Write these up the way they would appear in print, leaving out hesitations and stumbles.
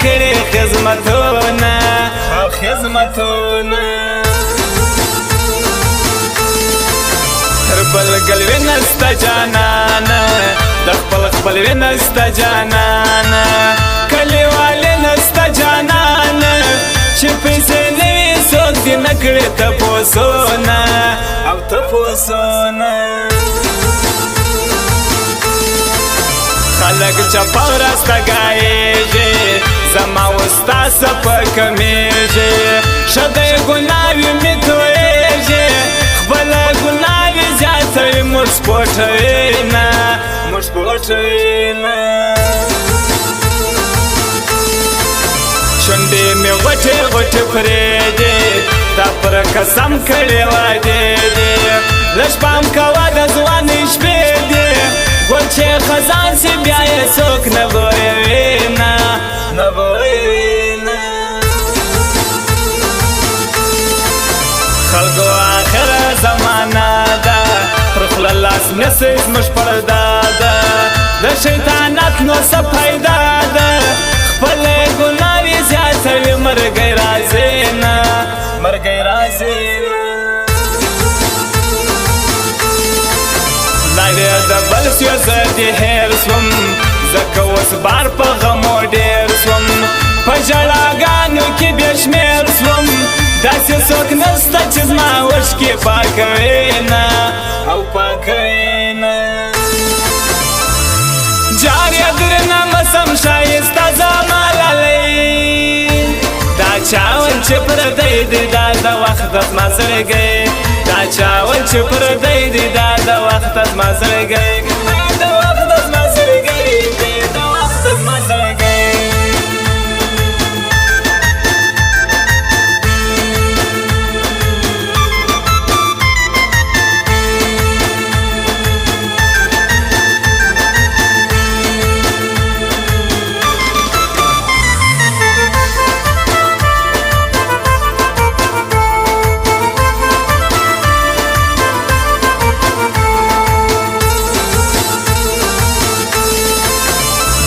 کړي خدمتونه تر بل ګلوي نسته جانانه د خپل وي نسته جانانه کلیوالې نسته جانانه چې پیسې نه وي څوک دې نه کړي تپوسونه او تپوسونه خلق چپا ورسته ګایېږي زما وستا څه په کمیږي ښه دی ګناوې مې تویېږي خپله ګناوې زیاتوي موږ سپوټوي نه شونډې مې غوټې پرېږدي تا پر قسم کړې وعدې دي لږ پام کوه د ځوانۍ شپې دي ګل چې خزان سي بیا یې څوک نه بویوي نه خلکو آخره زمانه ده پر خوله لاس نیسئ زموږ پرده ده د شیطانت نو څه پیدا ده خپلې ګناوې زیاتوي مرګی راځي نه لارې د بل سیو زه دې هېر سوم ځکه اوس بار په غمو ډېر سوم په ژړاګانو کې بې شمېر سوم داسې څوک نسته چې زما اوښکې پاکوي نه جارې درنه مسم ښایسته زما لالی دا چاول چې پردی دی دا د وخت زما زړګی دا چاول چې پردی دی دا د وخت زما زړګی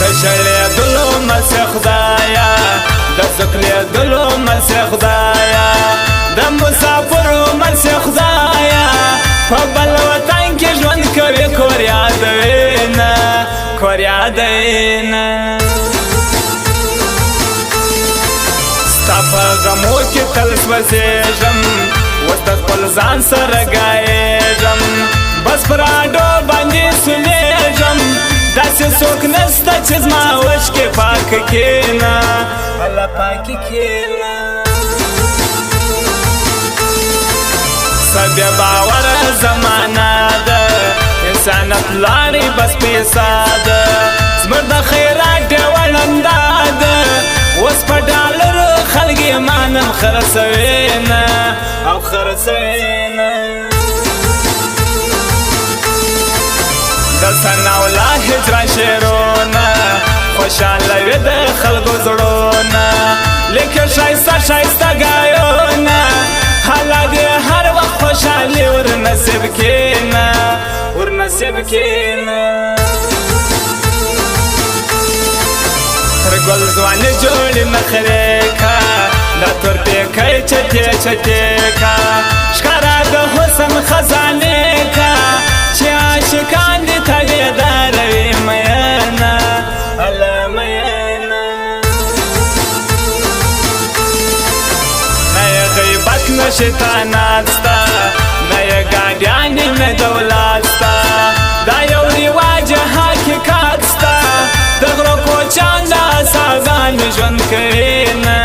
د شړېدلو مسې خدایا د زکلېدلو مسې خدایا د مسافرو مسې خدایا په بل وطن کې ژوند کوي کور یادوي نه ستا په غمو کې تل سوځېږم اوس د خپل ځان سره ګایېږم بس پر اډو باندې سولېږم داسې څوک نسته چې زما اوښکې پاکه کښېنه څه بې باوره زمانه ده انسانیت لارې بس پیسه ده زموږ د خیرات ډېوه ړنده ده اوس په ډالرو خلک یې مانم خرڅوي نه د ثناءالله هجران شعرونه خوشحاله وي د خلکو زړونه لیکي ښایسته ګایونه حالا دې هر وخت خوشحالي ورنصیب کښېنه پر ګل ځواني جوړې نخرې کا دا تور پیکی چټې کا ښکاره د حسن خزانې کا چې عاشقان دې تابعداروي مینه نه یې غیبت نه شیطانات سته نه یې ګاډیانې نه دولت سته دا یو رواج حقیقت سته د غرو کوچیان د اصحابانو ژوند کوي نه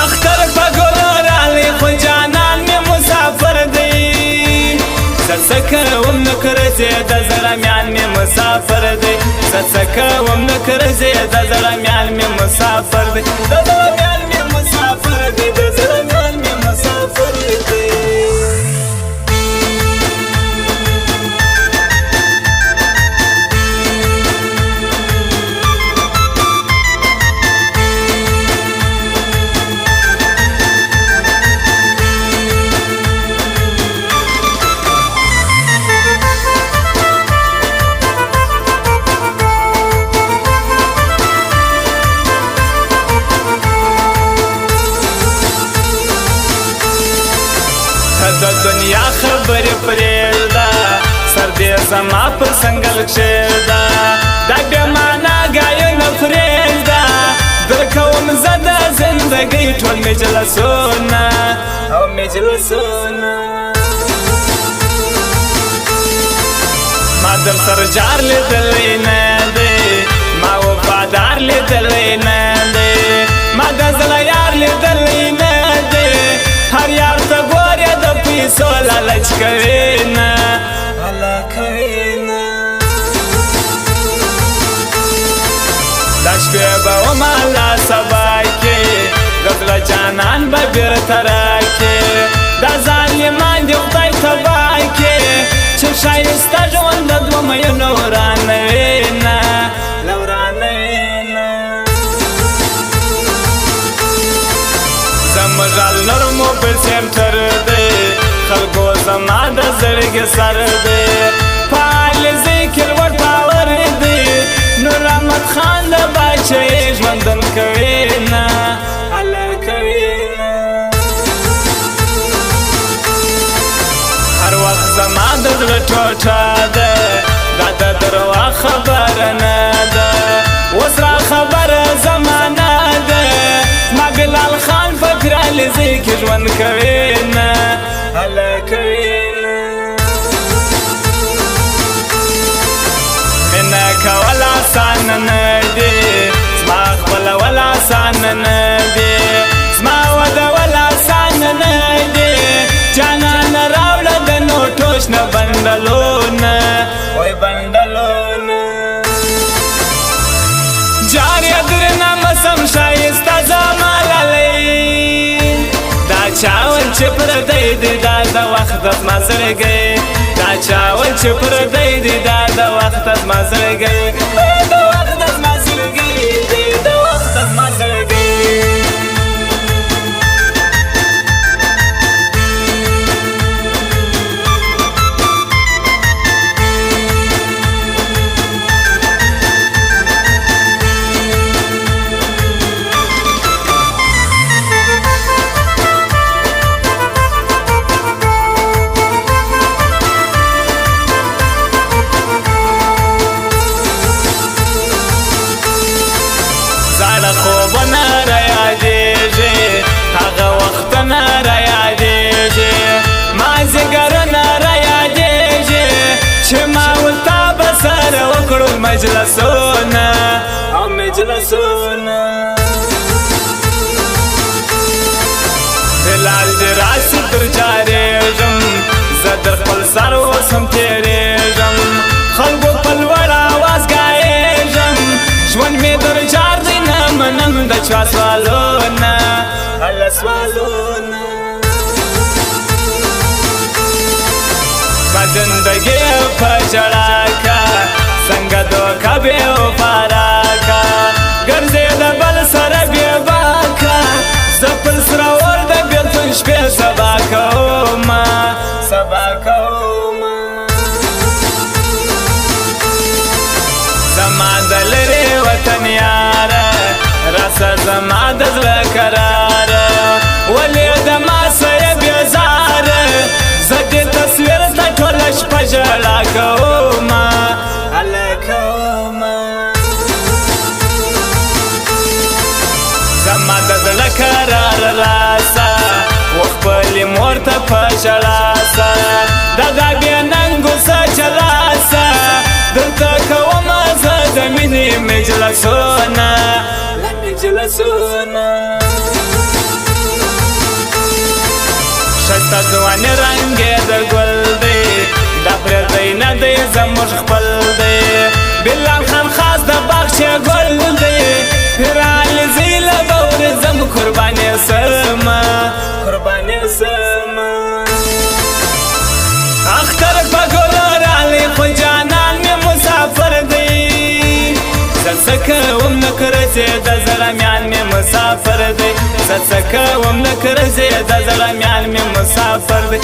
اختر په ګلو راغلی خو جانان مې مسافر دی زه څه کوم نه کرځې د زړه میان مې مسافر دی زه څه کوم نه کرځې د زړه میان مې مسافر دی د دنیا خبرې پرېږده سر دې زما پر سنګل کښېږده دا بې معنا ګایونه پرېږده درکوم زه د زندګۍ ټول مجلسونه او مجلسونه ما در سر جار لیدلی نه دی ما وفادار لیدلی نه دی ما د زړه یار لیدلی نه دی هر یار ته ګورې د پیسو لالچ کوي نه الله کوي نه دا شپې به ومه لا سبا کې د زړه جانان به بېرته راکړې دا ظالمان دې خدای تباه کړې چې ښایسته ژوند د دوه میینو ورانوي نه له ورانوي نه زموږ نور موبایل سنټر دی خلکو زما د زړګي سر دی فعال ذکر ور پاور دی نور احمد خان د باچې ژوندون کوي نه الله کوي نه هر وخت زما د زړه ټوټه ده دا د دروا خبره نه ده اوس را خبره زمانه ده ما بلال خان فکر علیزی کې ژوند کوي نه الله کوي نه مینه کول آسان نه دي زما خپلول آسان نه دي زما ودول آسان نه دي جانان راوړه د نوټو شنه بندلونه وای بندلونه جارې درنه مسم ښایسته زما لالی دا چاول چې پردی دی دا د وخت زما زړګی دا چاول چې پردی دی دا د وخت زما زړګی د وخت زما زړګی دی د وخت زما زړګی زاړه خوبونه رايادېږي هغه وختونه رايادېږي مازدیګرونه رايادېږي چې ما ورته به سره وکړل مجلسونه او مجلسونه بلال دې راشي در جارېږم زه در خپل سر اوس هم تېرېږم خلکو په لوړ اواز ګایېږم ژوند مې در جار دی نه منم د چا سوالونه هله سوالونه ما زندګي په ژړا کا څنګه دوکه بې وفا راکا ګرځېده بل سره بې باکه زه پر سره اور د بېلتون شپې سبا کومه سبا کومه زما د لرې وطن یاره راسه زما د زړه قراره ولې د ما سره بېزاره زه دې تصویر ته ټوله شپه ژړا کومه هله کومه زما د زړه قراره راسه وخپلې مور ته په ژړا سه دغه بې ننګو څه چلاسه دلته کومه زه د مینې مجلسونه له مجلسونه ښایسته ځواني رنګ یې د ګل دی دا پرېږدی نه دی زموږ خپل دی بلال خان خاص د باغچې ګل دی پرالزي له به ورځم قربانې سمه قربانې سمه اختر په ګلو رالی خو جانان مې مسافر دی زه څه کوم نه کرځې د زړه میان مې مسافر دی زه څه کوم نه کرځې د زړه میان مې مسافر دی